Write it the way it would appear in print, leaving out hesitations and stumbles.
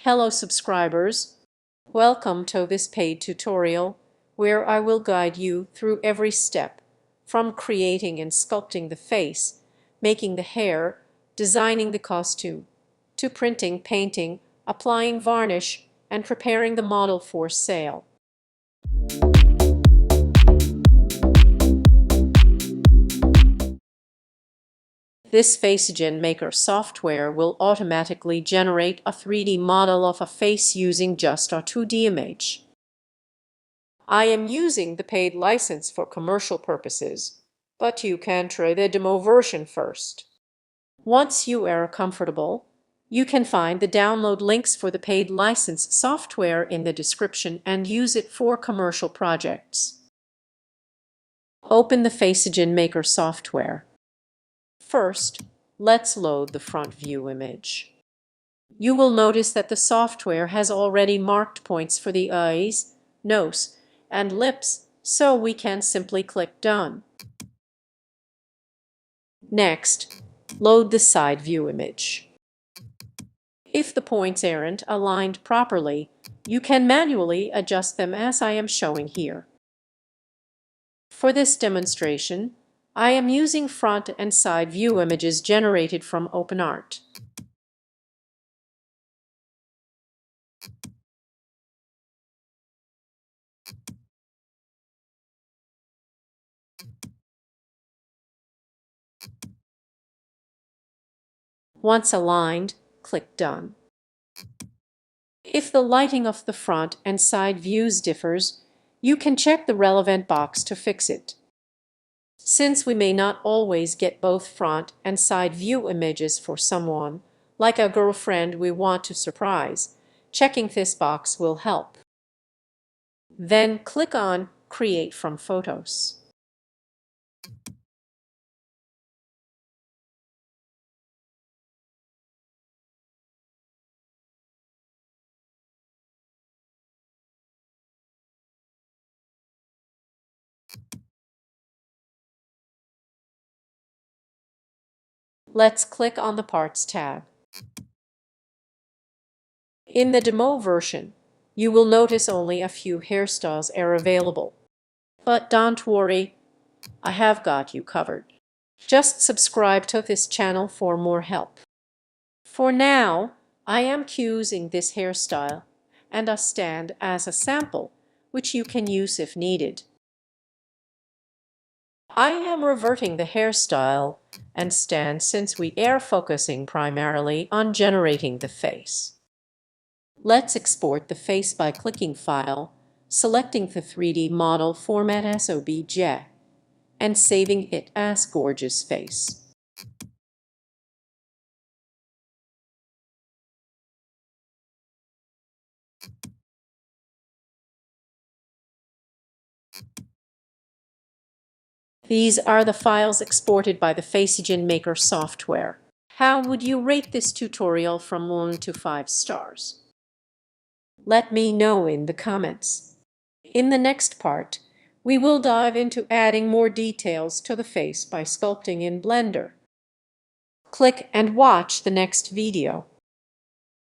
Hello subscribers, welcome to this paid tutorial where I will guide you through every step from creating and sculpting the face, making the hair, designing the costume, to printing, painting, applying varnish, and preparing the model for sale. This FacegenMaker software will automatically generate a 3D model of a face using just a 2D image. I am using the paid license for commercial purposes, but you can try the demo version first. Once you are comfortable, you can find the download links for the paid license software in the description and use it for commercial projects. Open the FacegenMaker software. First, let's load the front view image. You will notice that the software has already marked points for the eyes, nose, and lips, so we can simply click Done. Next, load the side view image. If the points aren't aligned properly, you can manually adjust them as I am showing here. For this demonstration, I am using front and side view images generated from OpenArt. Once aligned, click Done. If the lighting of the front and side views differs, you can check the relevant box to fix it. Since we may not always get both front and side view images for someone, like a girlfriend we want to surprise, checking this box will help. Then click on Create from Photos. Let's click on the Parts tab. In the demo version, you will notice only a few hairstyles are available. But don't worry, I have got you covered. Just subscribe to this channel for more help. For now, I am choosing this hairstyle and a stand as a sample, which you can use if needed. I am reverting the hairstyle and stand since we are focusing primarily on generating the face. Let's export the face by clicking File, selecting the 3D model format as OBJ, and saving it as Gorgeous Face. These are the files exported by the FacegenMaker software. How would you rate this tutorial from 1 to 5 stars? Let me know in the comments. In the next part, we will dive into adding more details to the face by sculpting in Blender. Click and watch the next video.